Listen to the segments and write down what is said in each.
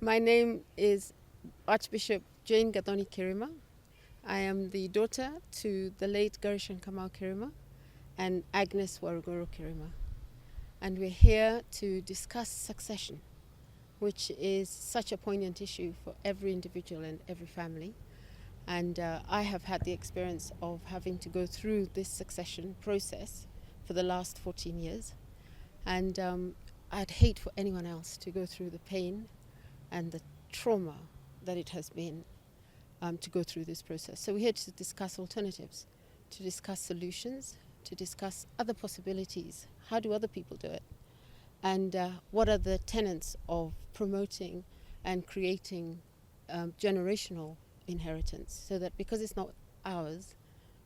My name is Archbishop Jane Kirima. I am the daughter to the late Gershon Kamau Kirima and Agnes Warugoro Kirima. And we're here to discuss succession, which is such a poignant issue for every individual and every family. And I have had the experience of having to go through this succession process for the last 14 years. And I'd hate for anyone else to go through the pain and the trauma that it has been to go through this process. So we're here to discuss alternatives, to discuss solutions, to discuss other possibilities. How do other people do it? And what are the tenets of promoting and creating generational inheritance, so that because it's not ours,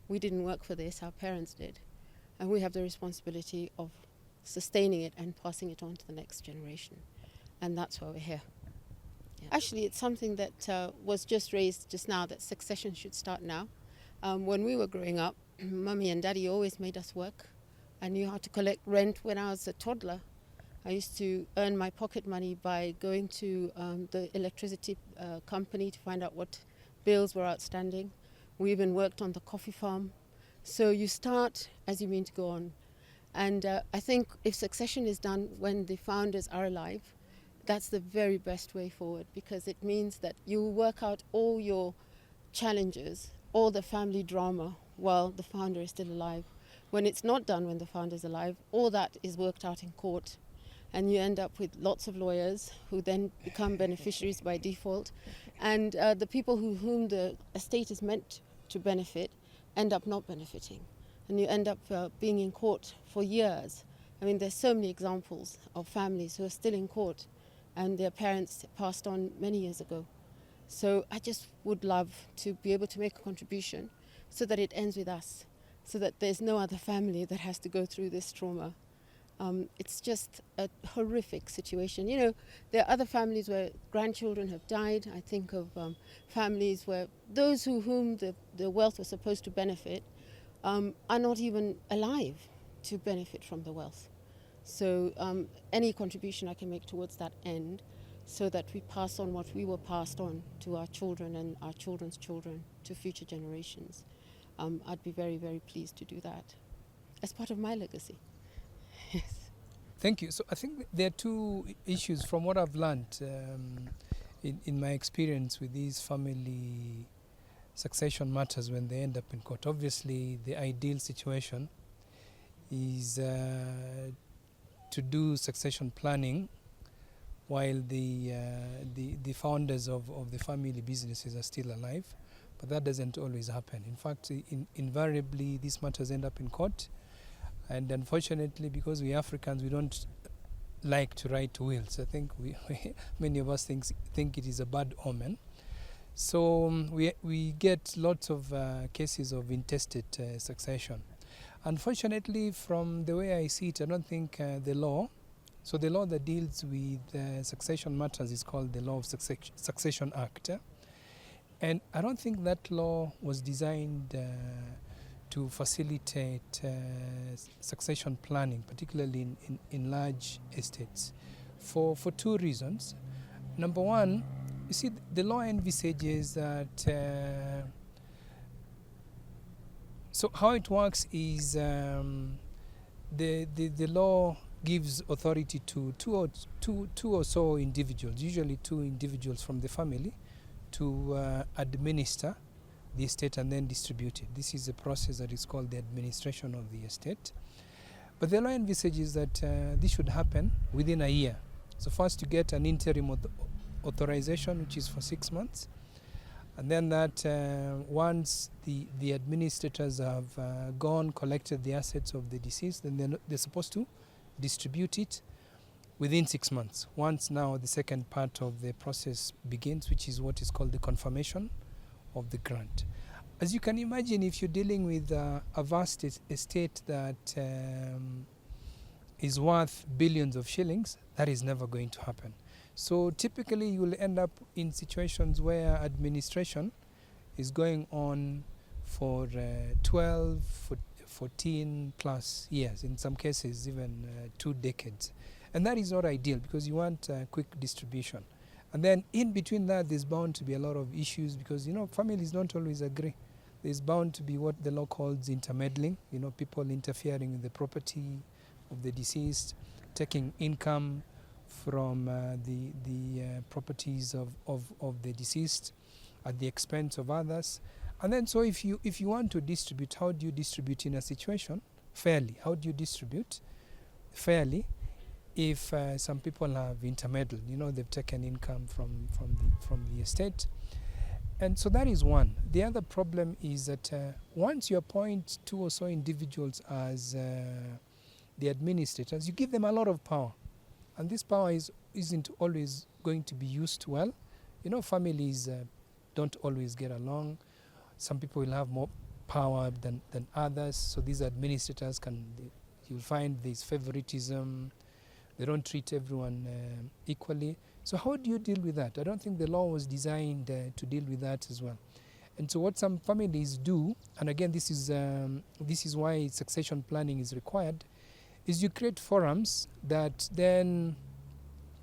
we didn't work for this, our parents did, and we have the responsibility of sustaining it and passing it on to the next generation. And that's why we're here. Yeah. Actually, it's something that was just raised just now, that succession should start now. When we were growing up, Mummy and Daddy always made us work. I knew how to collect rent when I was a toddler. I used to earn my pocket money by going to the electricity company to find out what bills were outstanding. We even worked on the coffee farm. So you start as you mean to go on. And I think if succession is done when the founders are alive, that's the very best way forward, because it means that you work out all your challenges, all the family drama while the founder is still alive. When it's not done when the founder is alive, all that is worked out in court. And you end up with lots of lawyers who then become beneficiaries by default. And the people whom the estate is meant to benefit end up not benefiting. And you end up being in court for years. I mean, there's so many examples of families who are still in court and their parents passed on many years ago. So I just would love to be able to make a contribution so that it ends with us, so that there's no other family that has to go through this trauma. It's just a horrific situation. You know, there are other families where grandchildren have died. I think of families where those whom the wealth was supposed to benefit are not even alive to benefit from the wealth. So any contribution I can make towards that end, so that we pass on what we were passed on to our children and our children's children, to future generations, I'd be very, very pleased to do that as part of my legacy. Yes. Thank you. So I think there are two issues from what I've learned in my experience with these family succession matters when they end up in court. Obviously, the ideal situation is to do succession planning while the founders of the family businesses are still alive, but that doesn't always happen. In fact, invariably these matters end up in court, and unfortunately, because we Africans, we don't like to write wills. I think many of us think it is a bad omen. So we get lots of cases of intestate succession. Unfortunately, from the way I see it, I don't think the law that deals with succession matters is called the Law of Succession Act. And I don't think that law was designed to facilitate succession planning, particularly in large estates, for two reasons. Number one, you see, the law envisages that so how it works is the law gives authority to two or so individuals, usually two individuals from the family, to administer the estate and then distribute it. This is a process that is called the administration of the estate. But the law envisages that this should happen within a year. So first you get an interim authorization, which is for 6 months. And then that once the administrators have collected the assets of the deceased, then they're supposed to distribute it within 6 months. Once now the second part of the process begins, which is what is called the confirmation of the grant. As you can imagine, if you're dealing with a vast estate that is worth billions of shillings, that is never going to happen. So typically you will end up in situations where administration is going on for 12, 14 plus years, in some cases even 2 decades. And that is not ideal, because you want quick distribution. And then in between that, there's bound to be a lot of issues because, families don't always agree. There's bound to be what the law calls intermeddling, people interfering in the property of the deceased, taking income from the properties of the deceased at the expense of others. And then so if you want to distribute, how do you distribute in a situation fairly? How do you distribute fairly if some people have intermeddled, they've taken income from the estate? And so that is one. The other problem is that once you appoint 2 or so individuals as the administrators, you give them a lot of power. And this power isn't always going to be used well. Families don't always get along. Some people will have more power than others. So these administrators you'll find there's favoritism. They don't treat everyone equally. So how do you deal with that? I don't think the law was designed to deal with that as well. And so what some families do, and again this is why succession planning is required, is you create forums that then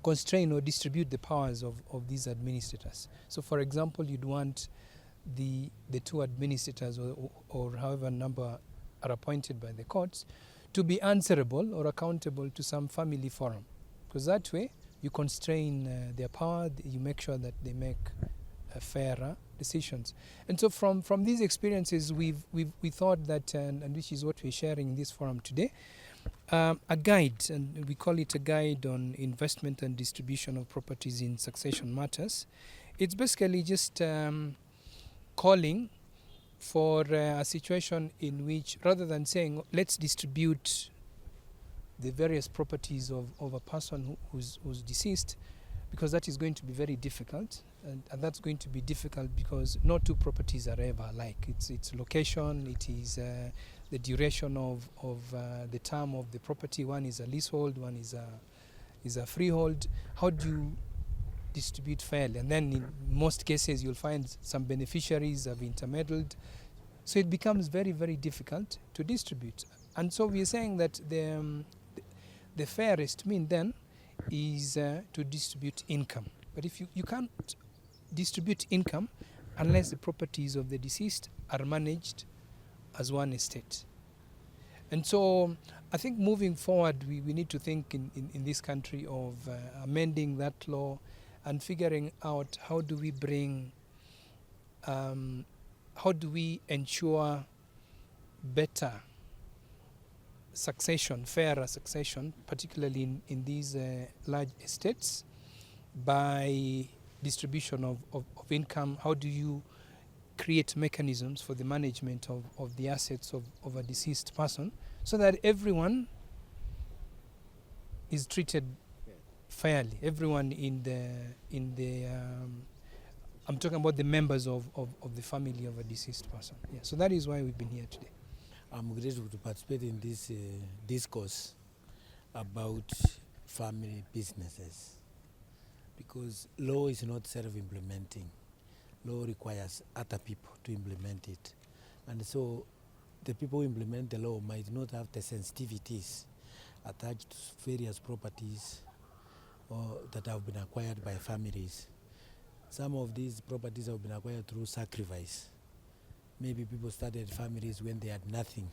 constrain or distribute the powers of these administrators. So for example, you'd want the 2 administrators or however number are appointed by the courts to be answerable or accountable to some family forum, because that way you constrain their power, you make sure that they make fairer decisions. And so from these experiences, we thought that, and which is what we're sharing in this forum today, a guide, and we call it a guide on investment and distribution of properties in succession matters. It's basically just calling for a situation in which, rather than saying let's distribute the various properties of a person who's deceased, because that is going to be very difficult, and that's going to be difficult because no 2 properties are ever alike. It's location, it is the duration of the term of the property. One is a leasehold, one is a freehold. How do you distribute fairly? And then in most cases you'll find some beneficiaries have intermeddled, so it becomes very, very difficult to distribute. And so we're saying that the fairest mean then is to distribute income. But if you can't distribute income unless the properties of the deceased are managed as one estate. And so I think moving forward, we need to think in this country of amending that law and figuring out how do we ensure better succession, fairer succession, particularly in these large estates, by distribution of income. How do you create mechanisms for the management of the assets of a deceased person so that everyone is treated fairly? Everyone in the I'm talking about the members of the family of a deceased person. Yeah, so that is why we've been here today. I'm grateful to participate in this discourse about family businesses, because law is not self-implementing. Law requires other people to implement it. And so the people who implement the law might not have the sensitivities attached to various properties or that have been acquired by families. Some of these properties have been acquired through sacrifice. Maybe people started families when they had nothing,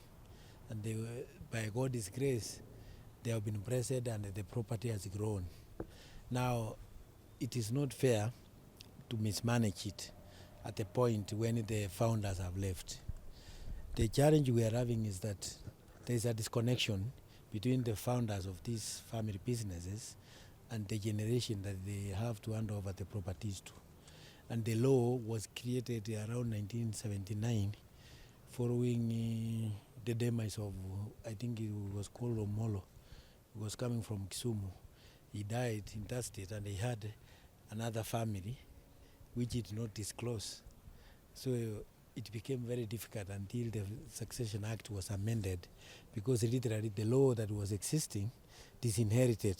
and they were, by God's grace, they have been blessed and the property has grown. Now, it is not fair to mismanage it at a point when the founders have left. The challenge we are having is that there is a disconnection between the founders of these family businesses and the generation that they have to hand over the properties to. And the law was created around 1979 following the demise of, I think it was called Omolo. He was coming from Kisumu. He died in that state and he had another family which did not disclose. So it became very difficult until the Succession Act was amended, because literally the law that was existing disinherited.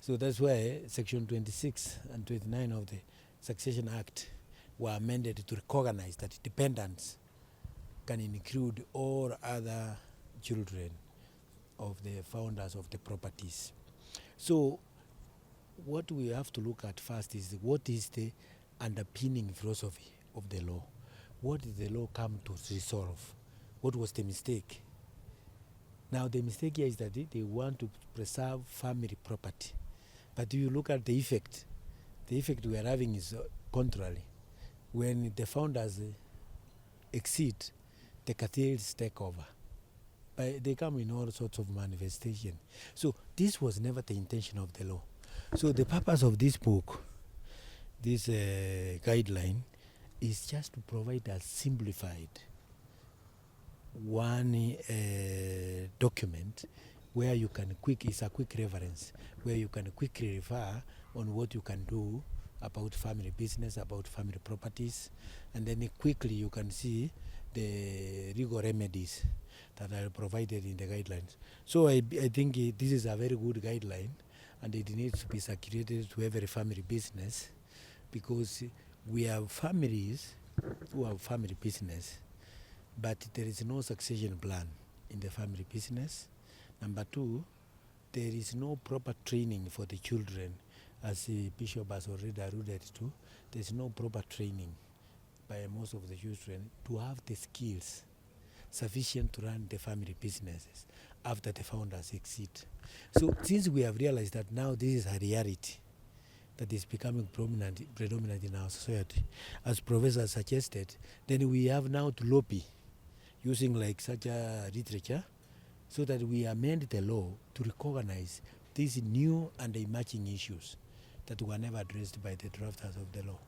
So that's why Section 26 and 29 of the Succession Act were amended to recognize that dependents can include all other children of the founders of the properties. So what we have to look at first is what is the underpinning philosophy of the law. What did the law come to resolve? What was the mistake? Now the mistake here is that they want to preserve family property. But you look at the effect we are having is contrary. When the founders exceed, the cartels take over. They come in all sorts of manifestation. So this was never the intention of the law. So the purpose of this book, this guideline, is just to provide a simplified one document where you can it's a quick reference, where you can quickly refer on what you can do about family business, about family properties, and then quickly you can see the legal remedies that are provided in the guidelines. So I think this is a very good guideline, and it needs to be circulated to every family business, because we have families who have family business, but there is no succession plan in the family business. Number two, there is no proper training for the children, as the Bishop has already alluded to. There is no proper training by most of the children to have the skills sufficient to run the family businesses after the founders exit. So since we have realized that now this is a reality that is becoming predominant in our society, as Professor suggested, then we have now to lobby using like such a literature, so that we amend the law to recognize these new and emerging issues that were never addressed by the drafters of the law.